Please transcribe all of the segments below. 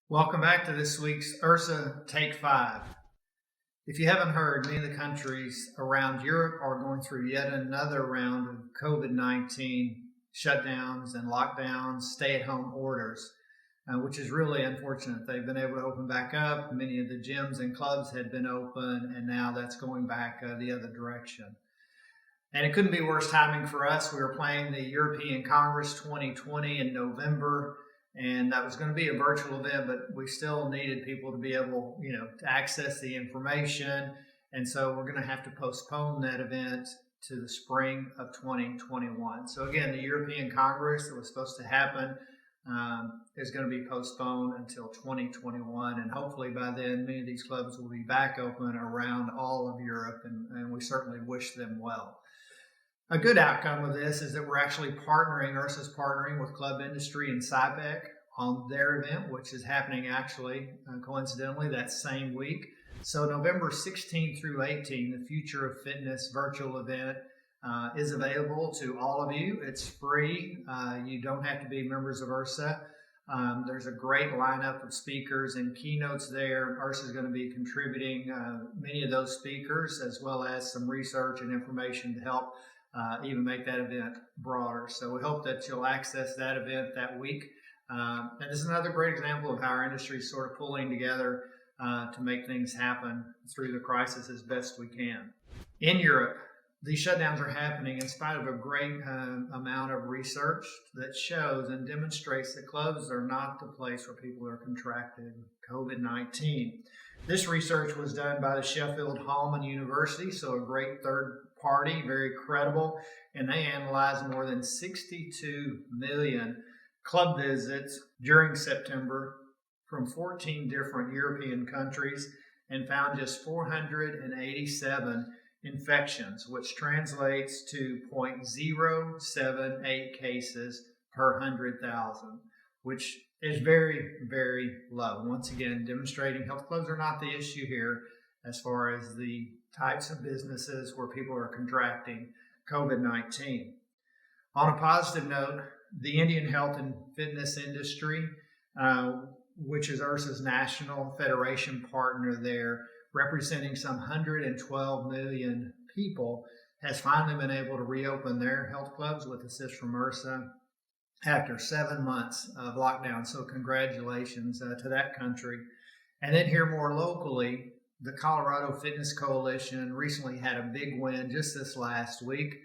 Welcome back to this week's IHRSA Take 5. If you haven't heard, many of the countries around Europe are going through yet another round of COVID-19 shutdowns and lockdowns, stay-at-home orders, which is really unfortunate. They've been able to open back up. Many of the gyms and clubs had been open, and now that's going back the other direction. And it couldn't be worse timing for us. We were playing the European Congress 2020 in November, and that was going to be a virtual event, but we still needed people to be able, to access the information. And so we're going to have to postpone that event to the spring of 2021. So again, the European Congress that was supposed to happen is going to be postponed until 2021. And hopefully by then, many of these clubs will be back open around all of Europe, and we certainly wish them well. A good outcome of this is that we're actually IHRSA's partnering with Club Industry and SciPec on their event, which is happening actually, coincidentally, that same week. So November 16 through 18, the Future of Fitness virtual event is available to all of you. It's free. You don't have to be members of IHRSA. There's a great lineup of speakers and keynotes there. IHRSA is going to be contributing many of those speakers, as well as some research and information to help even make that event broader. So we hope that you'll access that event that week. And this is another great example of how our industry is sort of pulling together to make things happen through the crisis as best we can. In Europe, these shutdowns are happening in spite of a great amount of research that shows and demonstrates that clubs are not the place where people are contracting COVID-19. This research was done by the Sheffield Hallam University, so a great third party, very credible, and they analyzed more than 62 million club visits during September from 14 different European countries and found just 487 infections, which translates to 0.078 cases per 100,000, which is very, very low. Once again, demonstrating health clubs are not the issue here as far as the types of businesses where people are contracting COVID-19. On a positive note, the Indian health and fitness industry, which is IHRSA's national federation partner there, representing some 112 million people, has finally been able to reopen their health clubs with assist from IHRSA after 7 months of lockdown. So congratulations to that country. And then here more locally, the Colorado Fitness Coalition recently had a big win just this last week.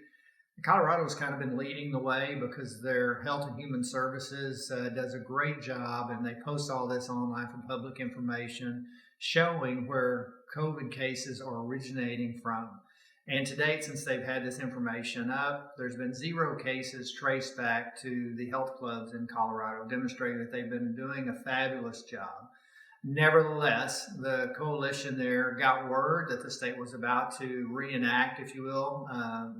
Colorado's kind of been leading the way because their Health and Human Services does a great job, and they post all this online for public information showing where COVID cases are originating from. And to date, since they've had this information up, there's been 0 cases traced back to the health clubs in Colorado, demonstrating that they've been doing a fabulous job. Nevertheless, the coalition there got word that the state was about to reenact, if you will,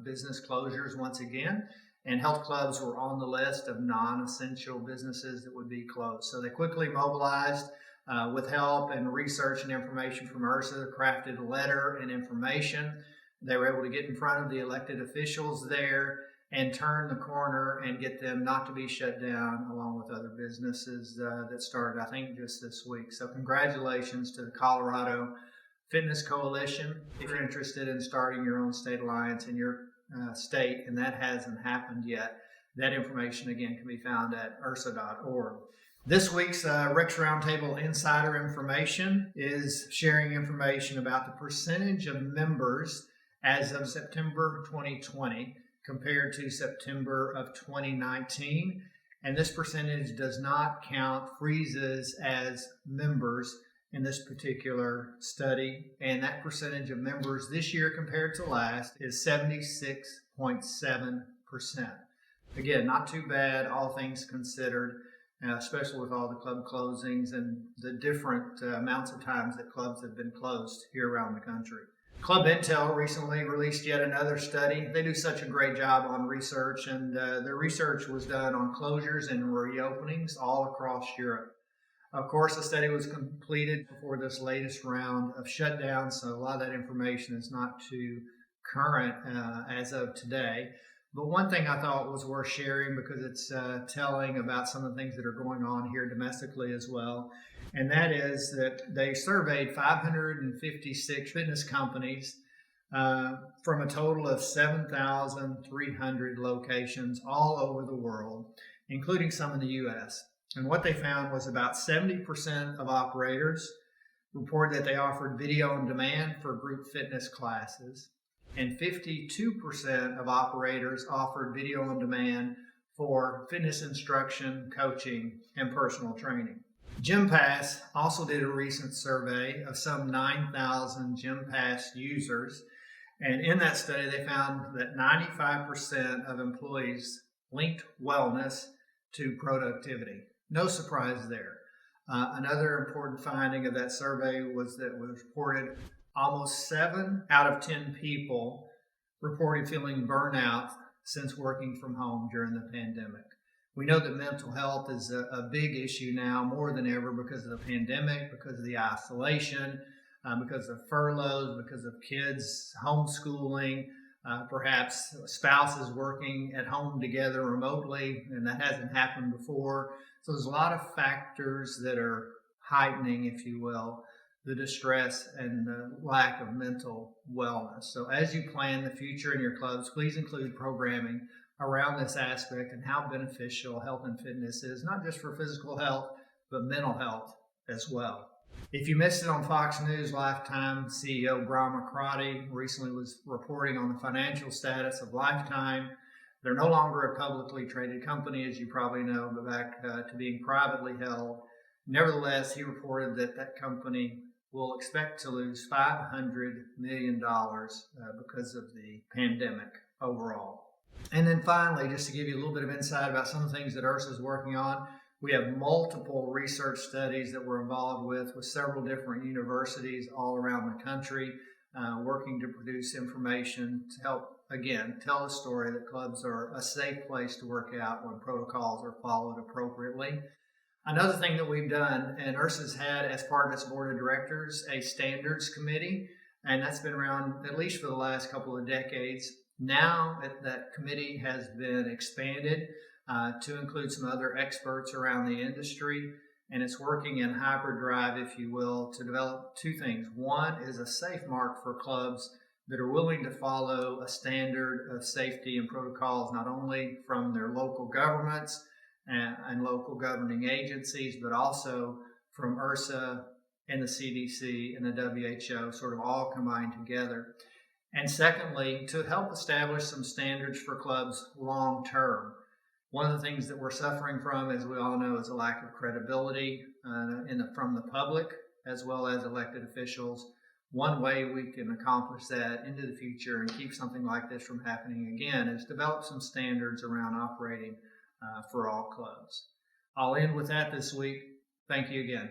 business closures once again, and health clubs were on the list of non-essential businesses that would be closed. So they quickly mobilized with help and research and information from IHRSA, crafted a letter and information. They were able to get in front of the elected officials there and turn the corner and get them not to be shut down, along with other businesses that started, I think, just this week. So congratulations to the Colorado Fitness Coalition. If you're interested in starting your own state alliance in your state, and that hasn't happened yet, that information, again, can be found at IHRSA.org. This week's Rex Roundtable Insider Information is sharing information about the percentage of members as of September 2020 compared to September of 2019. And this percentage does not count freezes as members in this particular study. And that percentage of members this year compared to last is 76.7%. Again, not too bad, all things considered, especially with all the club closings and the different amounts of times that clubs have been closed here around the country. Club Intel recently released yet another study. They do such a great job on research, and their research was done on closures and reopenings all across Europe. Of course, the study was completed before this latest round of shutdowns, so a lot of that information is not too current as of today. But one thing I thought was worth sharing, because it's telling about some of the things that are going on here domestically as well, and that is that they surveyed 556 fitness companies from a total of 7,300 locations all over the world, including some in the U.S. And what they found was about 70% of operators reported that they offered video on demand for group fitness classes, and 52% of operators offered video on demand for fitness instruction, coaching, and personal training. Gympass also did a recent survey of some 9,000 Gympass users, and in that study they found that 95% of employees linked wellness to productivity. No surprise there. Another important finding of that survey was that it was reported almost 7 out of 10 people reported feeling burnout since working from home during the pandemic. We know that mental health is a big issue now more than ever because of the pandemic, because of the isolation, because of furloughs, because of kids homeschooling, perhaps spouses working at home together remotely, and that hasn't happened before. So there's a lot of factors that are heightening, if you will, the distress and the lack of mental wellness. So as you plan the future in your clubs, please include programming around this aspect and how beneficial health and fitness is, not just for physical health, but mental health as well. If you missed it on Fox News, Lifetime CEO Brahma Krati recently was reporting on the financial status of Lifetime. They're no longer a publicly traded company, as you probably know, but back to being privately held. Nevertheless, he reported that that company will expect to lose $500 million because of the pandemic overall. And then finally, just to give you a little bit of insight about some of the things that IHRSA is working on, we have multiple research studies that we're involved with several different universities all around the country, working to produce information to help, again, tell the story that clubs are a safe place to work out when protocols are followed appropriately. Another thing that we've done, and IHRSA's had as part of its board of directors a standards committee, and that's been around at least for the last couple of decades. Now that committee has been expanded to include some other experts around the industry, and it's working in hyperdrive, if you will, to develop two things. One is a safe mark for clubs that are willing to follow a standard of safety and protocols, not only from their local governments and local governing agencies, but also from IHRSA and the CDC and the WHO, sort of all combined together. And secondly, to help establish some standards for clubs long term. One of the things that we're suffering from, as we all know, is a lack of credibility from the public as well as elected officials. One way we can accomplish that into the future and keep something like this from happening again is develop some standards around operating for all clubs. I'll end with that this week. Thank you again.